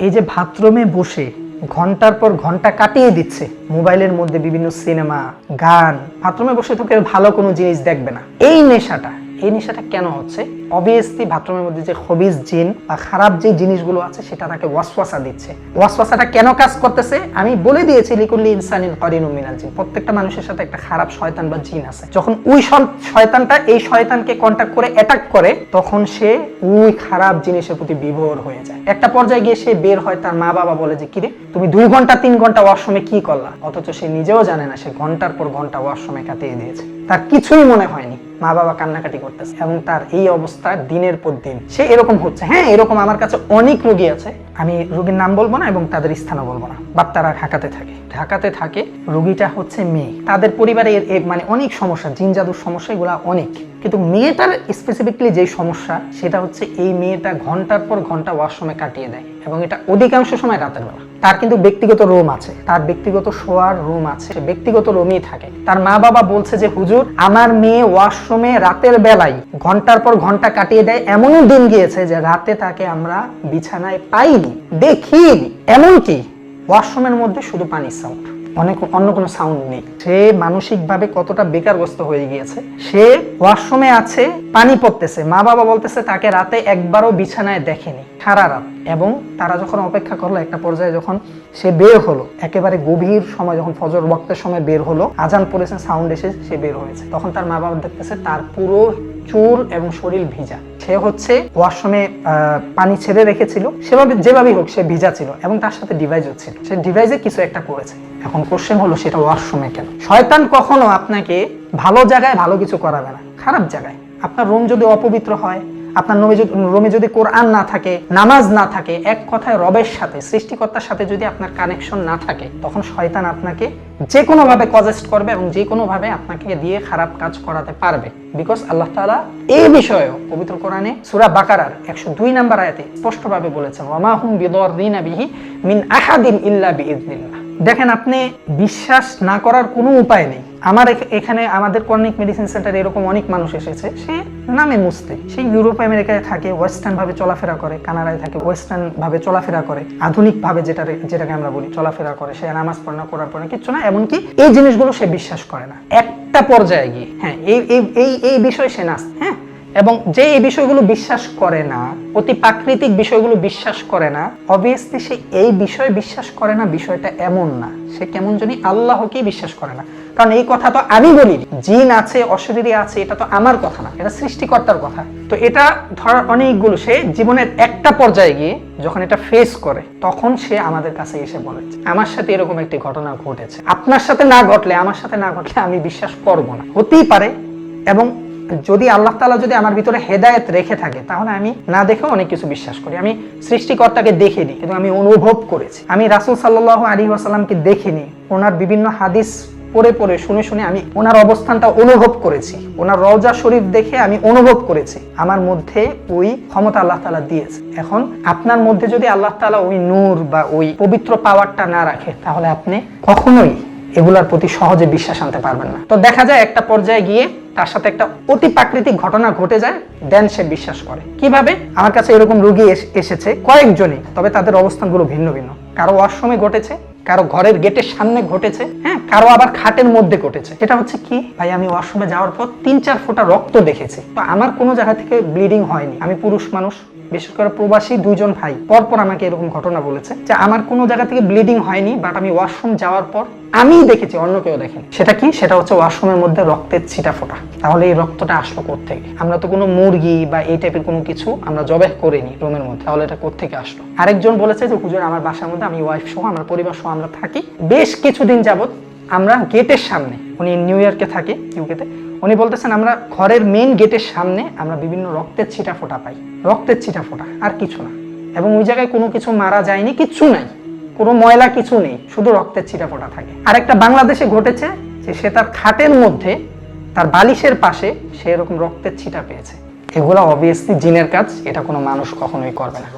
এই যে বাথরুমে বসে ঘন্টার পর ঘন্টা কাটিয়ে দিচ্ছে মোবাইলের মধ্যে বিভিন্ন সিনেমা গান, বাথরুমে বসে তো কেউ ভালো কোনো জিনিস দেখবে না। এই নেশাটা কেন হচ্ছে? অবভিয়াসলি বাথরুমের মধ্যে যে খবিস জিন বা খারাপ যে জিনিসগুলো আছে সেটা তাকে ওয়াসওয়াসা দিচ্ছে। ওয়াসওয়াসাটা কেন কাজ করতেছে আমি বলে দিয়েছি, লিকুল্লি ইনসানিন কারিনুম মিনাল জিন। প্রত্যেকটা মানুষের সাথে একটা খারাপ শয়তান বা জিন আছে। যখন ওই শয়তানটা এই শয়তানকে কন্টাক্ট করে অ্যাটাক করে, তখন সে ওই খারাপ জিনিসের প্রতি বিভোর হয়ে যায়। একটা পর্যায়ে গিয়ে সে বের হয়, তার মা বাবা বলে যে কিরে তুমি 2 ঘন্টা 3 ঘন্টা ওয়াশরুমে কি করলা? অথচ সে নিজেও জানে না সে ঘন্টার পর ঘন্টা ওয়াশরুমে কাটিয়ে দিয়েছে, তার কিছুই মনে হয়নি। মা বাবা কান্নাকাটি করতেছে এবং তার এই অবস্থা দিনের পর দিন সে এরকম হচ্ছে। হ্যাঁ, এরকম আমার কাছে অনেক রোগী আছে, আমি রোগীর নাম বলবো না এবং তাদের স্থানও বলবো না, বাট তারা ঢাকাতে থাকে। রোগীটা হচ্ছে মেয়ে, তাদের পরিবারে মানে অনেক সমস্যা, জিন জাদুর সমস্যা এগুলা অনেক, কিন্তু মেয়েটার স্পেসিফিকলি যে সমস্যা সেটা হচ্ছে এই মেয়েটা ঘন্টার পর ঘন্টা ওয়াশরুমে কাটিয়ে দেয় এবং এটা অধিকাংশ সময় রাতের বেলা। তার কিন্তু ব্যক্তিগত রুম আছে, তার ব্যক্তিগত শোয়ার রুম আছে, সে ব্যক্তিগত রুমেই থাকে। তার মা বাবা বলছে যে হুজুর আমার মেয়ে ওয়াশরুমে রাতের বেলায় ঘন্টার পর ঘন্টা কাটিয়ে দেয়, এমনও দিন গিয়েছে যে রাতে তাকে আমরা বিছানায় পাইনি, দেখিনি। এমনকি ওয়াশরুমের মধ্যে শুধু পানির সাউন্ড, অন্য কোনো সাউন্ড নেই। সে মানসিকভাবে কতটা বেকারগ্রস্ত হয়ে গিয়েছে। সে ওয়াশরুমে আছে, পানি পড়তেছে, মা বাবা বলতেছে তাকে রাতে একবারও বিছানায় দেখেনি সারা রাত। এবং তারা যখন অপেক্ষা করলো, একটা পর্যায়ে যখন সে বের হলো, একেবারে গভীর সময় যখন ফজর ওয়াক্তের সময় বের হলো, আজান পড়েছে, সাউন্ড এসে সে বের হয়েছে, তখন তার মা বাবা দেখতেছে তার পুরো চুল এবং শরীর ভিজা। সে হচ্ছে ওয়াশরুমে পানি ছেড়ে রেখেছিল, যেভাবেই হোক সে ভিজা ছিল এবং তার সাথে ডিভাইসও ছিল, সে ডিভাইসে কিছু একটা করেছে। এখন কোশ্চেন হলো সেটা ওয়াশরুমে কেন? শয়তান কখনো আপনাকে ভালো জায়গায় ভালো কিছু করাবে না, খারাপ জায়গায়। আপনার রুম যদি অপবিত্র হয়, আপনার রুমে যদি কোরআন না থাকে, নামাজ না থাকে, এক কথায় রবের সাথে, সৃষ্টিকর্তার সাথে যদি আপনার কানেকশন না থাকে, তখন শয়তান আপনাকে যে কোনো ভাবে কজেস্ট করবে এবং যে কোনো ভাবে আপনাকে দিয়ে খারাপ কাজ করাতে পারবে। বিকজ আল্লাহ তাআলা এই বিষয়েও পবিত্র কোরআনে সূরা বাকারার 102 নম্বর আয়াতে স্পষ্টভাবে বলেছেন, ওয়ামা হুম বিদররিনা বিহি মিন আহাদিন ইল্লা বিইذনিল্লাহ। দেখেন, আপনি বিশ্বাস না করার কোনো উপায় নেই। এখানে আমাদের কর্নিক মেডিসিন সেন্টারে এরকম অনেক মানুষ এসেছে, সে নামে মুসলিম, সে ইউরোপ আমেরিকায় থাকে, ওয়েস্টার্ন ভাবে চলাফেরা করে, কানাডায় থাকে, ওয়েস্টার্ন ভাবে চলাফেরা করে, আধুনিক ভাবে যেটাকে আমরা বলি চলাফেরা করে, সে নামাজ পড়ে না, কোরআন পড়ে না, কিচ্ছু না, এমনকি এই জিনিসগুলো সে বিশ্বাস করে না। একটা পর্যায়ে গিয়ে হ্যাঁ এই বিষয় সে নাস্তিক। হ্যাঁ, এবং যে এই বিষয়গুলো বিশ্বাস করে না, অতি প্রাকৃতিক বিষয়গুলো বিশ্বাস করে না, অবভিয়াসলি সে এই বিষয় বিশ্বাস করে না। বিষয়টা এমন না, সে কেমন জানি আল্লাহকেই বিশ্বাস করে না। কারণ এই কথা তো আমি বলি, জিন আছে, অশরীরী আছে, এটা তো আমার কথা না, এটা সৃষ্টিকর্তার কথা। তো এটা ধরার অনেকগুলো, সে জীবনের একটা পর্যায়ে গিয়ে যখন এটা ফেস করে, তখন সে আমাদের কাছে এসে বলে আমার সাথে এরকম একটি ঘটনা ঘটেছে, আপনার সাথে না ঘটলে, আমার সাথে না ঘটলে আমি বিশ্বাস করব না। হতেই পারে, এবং যদি আল্লাহ তাআলা যদি আমার ভিতরে হেদায়েত রেখে থাকে, তাহলে আমি না দেখেও অনেক কিছু বিশ্বাস করি। আমি সৃষ্টিকর্তাকে দেখিনি, কিন্তু আমি অনুভব করেছি। আমি রাসূল সাল্লাল্লাহু আলাইহি ওয়াসাল্লামকে দেখিনি, ওনার বিভিন্ন হাদিস পড়ে শুনে আমি ওনার অবস্থানটা অনুভব করেছি, ওনার রওজা শরীফ দেখে আমি অনুভব করেছি। আমার মধ্যে ওই ক্ষমতা আল্লাহ তাআলা দিয়েছে। এখন আপনার মধ্যে যদি আল্লাহ তাআলা ওই নূর বা ওই পবিত্র পাওয়ারটা না রাখে, তাহলে আপনি কখনোই এগুলার প্রতি সহজে বিশ্বাস আনতে পারবেন না। তো দেখা যায় একটা পর্যায়ে গিয়ে তার সাথে একটা অতি প্রাকৃতিক ঘটনা ঘটে যায়, দেন সে বিশ্বাস করে। কিভাবে? আমার কাছে এরকম রোগী এসেছে কয়েকজনই, তবে তাদের অবস্থানগুলো ভিন্ন ভিন্ন। কারো ওয়াশরুমে ঘটেছে, কারো ঘরের গেটের সামনে ঘটেছে, হ্যাঁ, কারো আবার খাটের মধ্যে ঘটেছে। এটা হচ্ছে কি, ভাই আমি ওয়াশরুমে যাওয়ার পর 3-4 ফোঁটা রক্ত দেখেছি, তো আমার কোনো জায়গা থেকে ব্লিডিং হয়নি। আমি পুরুষ মানুষ, বিশেষ করে প্রবাসী 2 জন ভাই পরপর আমাকে এরকম ঘটনা বলেছে যে আমার কোনো জায়গা থেকে ব্লিডিং হয়নি, বাট আমি ওয়াশরুম যাওয়ার পর আমি দেখেছি, অন্য কেউ দেখেনি। সেটা কি? সেটা হচ্ছে ওয়াশরুমের মধ্যে রক্তের ছিটা ফোঁটা। তাহলে এই রক্তটা আসলো কোত্থেকে? আমরা তো কোনো মুরগি বা এই টাইপের কোনো কিছু আমরা জবাই করিনি রুমের মধ্যে, তাহলে এটা কোত্থেকে আসলো? আরেকজন বলেছে যে হুজুর আমার বাসার মধ্যে আমি ওয়াইফ সহ, আমার পরিবার সহ আমরা থাকি, বেশ কিছুদিন যাবত আমরা গেটের সামনে, উনি নিউ ইয়র্কে থাকে, ইউকেতে, উনি বলতেছেন আমরা ঘরের মেইন গেটের সামনে আমরা বিভিন্ন রক্তের ছিটা ফোঁটা পাই, রক্তের ছিটা ফোঁটা, আর কিছু না। এবং ওই জায়গায় কোনো কিছু মারা যায়নি, কিচ্ছু নাই, কোনো ময়লা কিছু নেই, শুধু রক্তের ছিটা ফোঁটা থাকে। আরেকটা বাংলাদেশে ঘটেছে যে সে তার খাটের মধ্যে, তার বালিশের পাশে সে এরকম রক্তের ছিটা পেয়েছে। এগুলো অবভিয়াসলি জিনের কাজ, এটা কোনো মানুষ কখনোই করবে না।